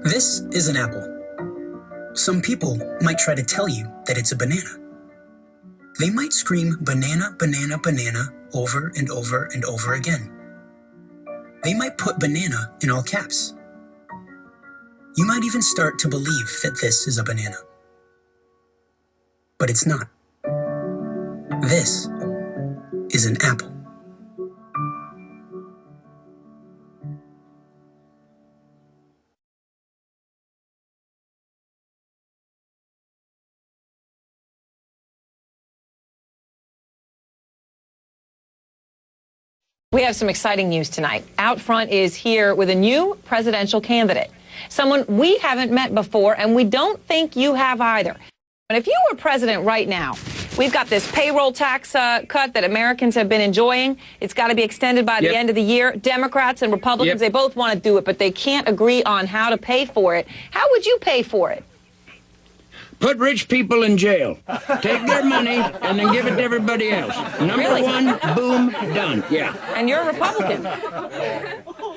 This is an apple. Some people might try to tell you that it's a banana. They might scream banana, banana, banana over and over and over again. They might put banana in all caps. You might even start to believe that this is a banana. But it's not. This is an apple. We have some exciting news tonight. Outfront is here with a new presidential candidate, someone we haven't met before, and we don't think you have either. But if you were president right now, we've got this payroll tax cut that Americans have been enjoying. It's got to be extended by the end of the year. Democrats and Republicans, they both want to do it, but they can't agree on how to pay for it. How would you pay for it? Put rich people in jail. Take their money and then give it to everybody else. Number one, boom, done. Yeah. And you're a Republican.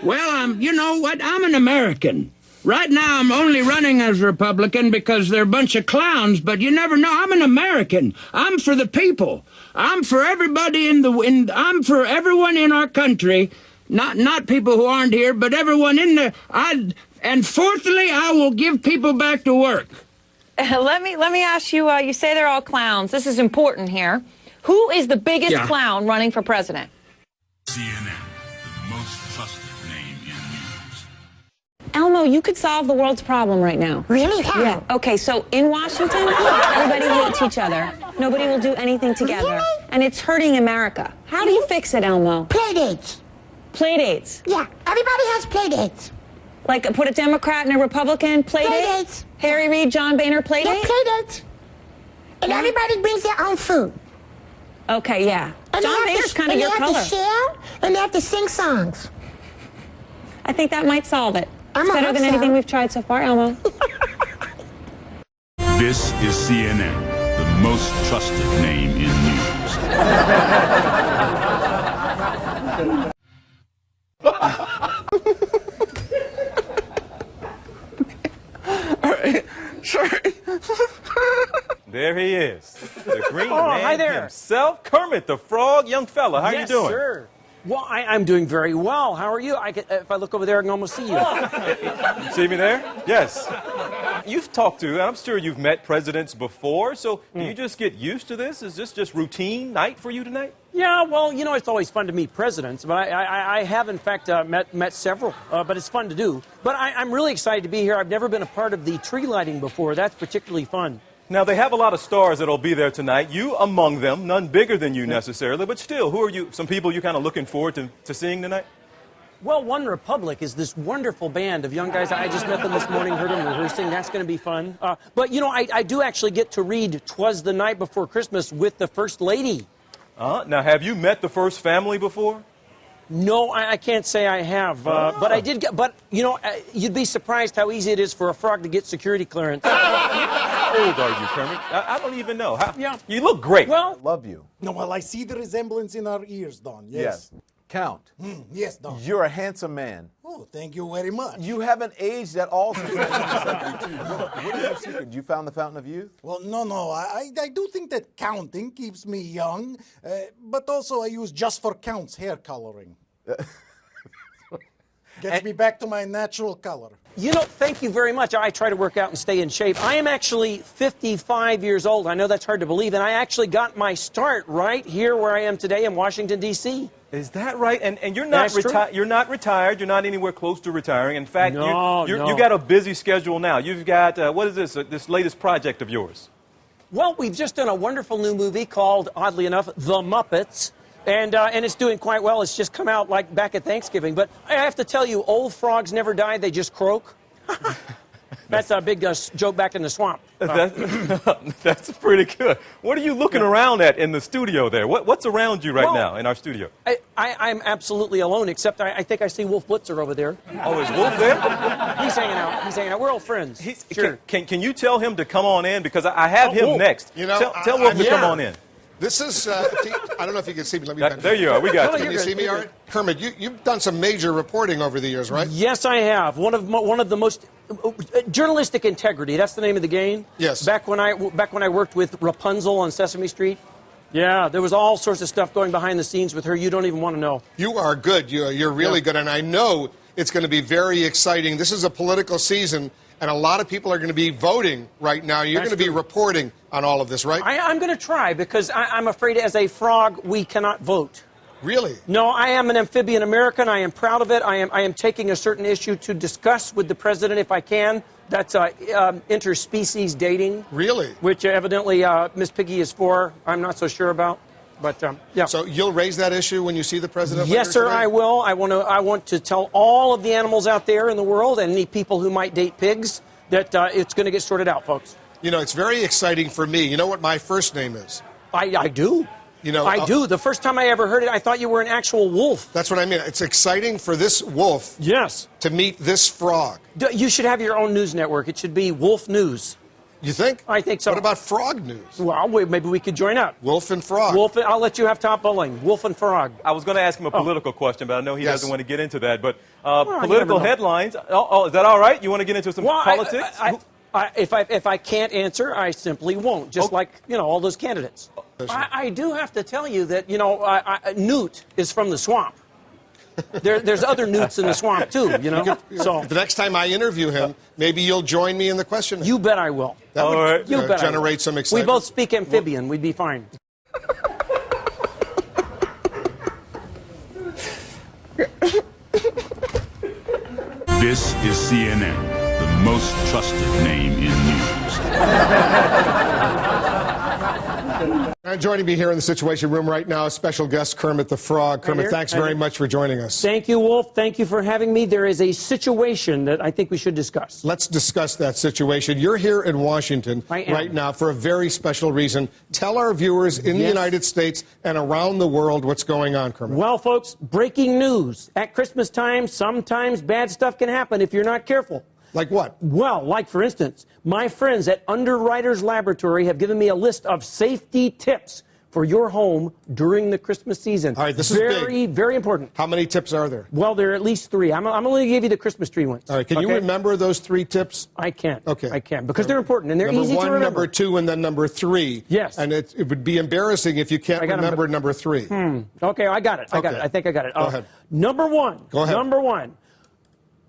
Well, you know what? I'm an American. Right now, I'm only running as a Republican because they're a bunch of clowns, but you never know. I'm an American. I'm for the people. I'm for everybody I'm for everyone in our country. Not people who aren't here, but everyone in there. And fourthly, I will give people back to work. Let me ask you, you say they're all clowns. This is important here. Who is the biggest clown running for president? CNN, the most trusted name in news. Elmo, you could solve the world's problem right now. Really? How? Yeah. Okay, so in Washington, everybody hates each other. Nobody will do anything together. Really? And it's hurting America. How do you fix it, Elmo? Playdates. Playdates. Yeah, everybody has playdates. Like put a Democrat and a Republican playdate? Playdates. Harry Reid, John Boehner playdate? Yeah, playdates. And everybody brings their own food. Okay, yeah. And John Boehner's kind of your color. They have to share, and they have to sing songs. I think that might solve it. I'm It's better than anything we've tried so far, Elmo. This is CNN, the most trusted name in news. Sorry. There he is, the green Hi man there. himself, Kermit the Frog, young fella. How you doing? Yes, sir. Well, I'm doing very well. How are you? If I look over there, I can almost see you. See me there? Yes. You've talked to, and I'm sure you've met presidents before, so do you just get used to this? Is this just routine night for you tonight? Yeah, well, you know, it's always fun to meet presidents, but I have, in fact, met several, but it's fun to do. But I'm really excited to be here. I've never been a part of the tree lighting before. That's particularly fun. Now, they have a lot of stars that'll be there tonight. You among them, none bigger than you necessarily, but still, who are you, some people you're kind of looking forward to seeing tonight? Well, One Republic is this wonderful band of young guys. I just met them this morning, heard them rehearsing. That's going to be fun. But, you know, I do actually get to read 'Twas the Night Before Christmas with the First Lady. Now, have you met the First Family before? No, I can't say I have, but I did get, but, you know, you'd be surprised how easy it is for a frog to get security clearance. How old are you, Kermit? I don't even know. Yeah. You look great. Well, Love you. No, well, I see the resemblance in our ears, Don. Yes. Count. Yes, Don. You're a handsome man. Oh, thank you very much. You haven't aged at all since 1972. What is your secret? You found the fountain of youth? Well, no. I do think that counting keeps me young, but also I use Just for Count's hair coloring. Gets me back to my natural color. you know, thank you very much. I try to work out and stay in shape. I am actually 55 years old. I know that's hard to believe, and I actually got my start right here where I am today in Washington, D.C. Is that right? And you're not you're not retired. You're not anywhere close to retiring. In fact, you got a busy schedule now. You've got what is this? This latest project of yours? Well, we've just done a wonderful new movie called, oddly enough, The Muppets. And it's doing quite well. It's just come out like back at Thanksgiving. But I have to tell you, old frogs never die. They just croak. That's a big joke back in the swamp. That's pretty good. What are you looking around at in the studio there? What's around you right now in our studio? I'm absolutely alone, except I think I see Wolf Blitzer over there. Oh, is Wolf there? He's hanging out. He's hanging out. We're old friends. Sure. Can you tell him to come on in? Because I have him next. You know, tell Wolf to come on in. This is, I don't know if you can see me. Let me bend. There you are. We got you. Can you see me all right? Kermit, you've done some major reporting over the years, right? Yes, I have. One of the most journalistic integrity. That's the name of the game. Yes. Back when I worked with Rapunzel on Sesame Street. Yeah, there was all sorts of stuff going behind the scenes with her you don't even want to know. You are good. You're really good, and I know it's going to be very exciting. This is a political season, and a lot of people are going to be voting right now. You're going to be reporting on all of this, right? I'm going to try because I'm afraid as a frog we cannot vote. Really? No, I am an amphibian American. I am proud of it. I am taking a certain issue to discuss with the president if I can. That's interspecies dating. Really? Which evidently Miss Piggy is for. I'm not so sure about. But, yeah. So you'll raise that issue when you see the president? Yes, sir, today? I will. I want to tell all of the animals out there in the world and the people who might date pigs that it's going to get sorted out, folks. You know, it's very exciting for me. You know what my first name is? I do. You know, I do. The first time I ever heard it, I thought you were an actual wolf. That's what I mean. It's exciting for this wolf to meet this frog. You should have your own news network. It should be Wolf News. You think? I think so. What about Frog News? Well, maybe we could join up. Wolf and Frog. I'll let you have top billing. Wolf and Frog. I was going to ask him a political question, but I know he doesn't want to get into that. But Well, political headlines. Oh, is that all right? You want to get into some politics? If I can't answer, I simply won't. Just like, all those candidates. I do have to tell you that, Newt is from the swamp. There's other newts in the swamp, too, So the next time I interview him, maybe you'll join me in the question. You bet I will. That would You bet generate some excitement. We both speak amphibian. We'd be fine. This is CNN, the most trusted name in news. Joining me here in the Situation Room right now, special guest Kermit the Frog. Kermit, thanks very much for joining us. Thank you, Wolf. Thank you for having me. There is a situation that I think we should discuss. Let's discuss that situation. You're here in Washington right now for a very special reason. Tell our viewers in the United States and around the world what's going on, Kermit. Well, folks, breaking news. At Christmas time, sometimes bad stuff can happen if you're not careful. Like what? Well, like, for instance, my friends at Underwriters Laboratory have given me a list of safety tips for your home during the Christmas season. All right, this is very, very important. How many tips are there? Well, there are at least 3. I'm only going to give you the Christmas tree ones. All right, can you remember those 3 tips? I can. Okay. I can, because they're important, and they're number easy 1, to remember. number 2, and then number 3. Yes. And it would be embarrassing if you can't remember number 3. Okay, I got it. I got it. I think I got it. Go ahead. Number 1. Go ahead. Number 1.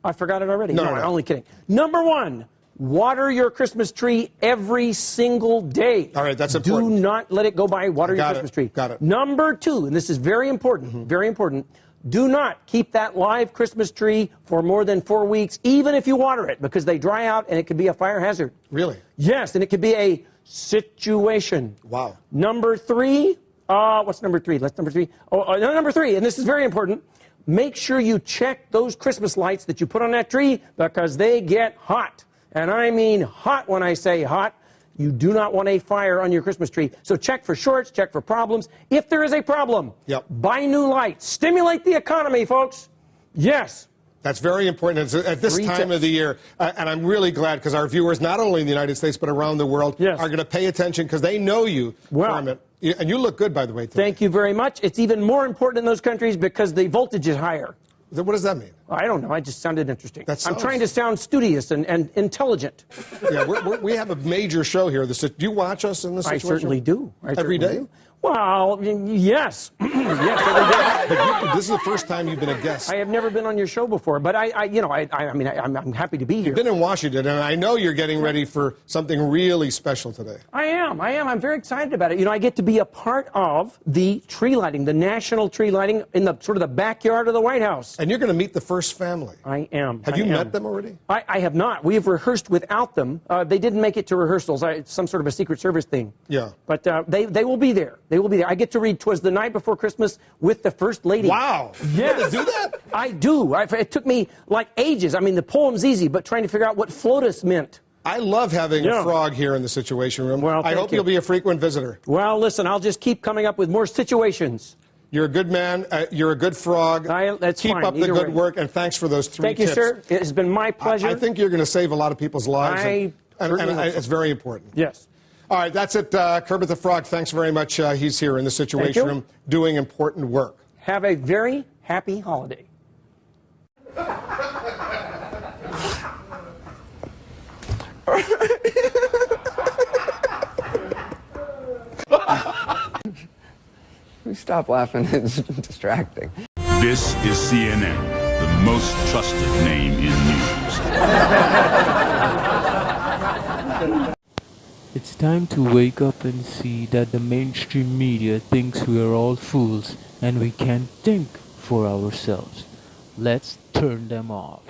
I forgot it already. No, I'm only kidding. Number 1. Water your Christmas tree every single day. All right, that's important. Do not let it go by. Water your Christmas tree. Got it. Number 2, and this is very important, very important, do not keep that live Christmas tree for more than 4 weeks, even if you water it, because they dry out and it could be a fire hazard. Really? Yes, and it could be a situation. Wow. Number 3, what's number 3? Let's number 3. Number 3, and this is very important. Make sure you check those Christmas lights that you put on that tree because they get hot. And I mean hot when I say hot. You do not want a fire on your Christmas tree. So check for shorts, check for problems. If there is a problem, buy new lights. Stimulate the economy, folks. Yes. That's very important at this time of the year. And I'm really glad because our viewers, not only in the United States but around the world, are going to pay attention because they know you, Kermit. And you look good, by the way, today. Thank you very much. It's even more important in those countries because the voltage is higher. What does that mean? I don't know. I just sounded interesting. I'm trying to sound studious and intelligent. Yeah, we have a major show here. Do you watch us in this situation? I certainly do. Every day? Well, yes. Yes, every day. But this is the first time you've been a guest. I have never been on your show before, but I'm happy to be here. You've been in Washington, and I know you're getting ready for something really special today. I am. I'm very excited about it. I get to be a part of the tree lighting, the national tree lighting in the sort of the backyard of the White House. And you're going to meet the first family. I am. Have you met them already? I have not. We have rehearsed without them. They didn't make it to rehearsals. It's some sort of a Secret Service thing. Yeah. But they will be there. They will be there. I get to read "'Twas the Night Before Christmas" with the First Lady. Wow. Yes. You do that? I do. It took me like ages. I mean, the poem's easy, but trying to figure out what FLOTUS meant. I love having a frog here in the Situation Room. Well, I hope you'll be a frequent visitor. Well, listen, I'll just keep coming up with more situations. You're a good man. You're a good frog. That's Keep fine. up the good work, and thanks for those 3 Thank you, tips. sir. It has been my pleasure. I think you're going to save a lot of people's lives. And it's very important. Yes. All right, that's it. Kermit the Frog, thanks very much. He's here in the Situation Room doing important work. Have a very happy holiday. Stop laughing. It's distracting. This is CNN, the most trusted name in news. It's time to wake up and see that the mainstream media thinks we are all fools and we can't think for ourselves. Let's turn them off.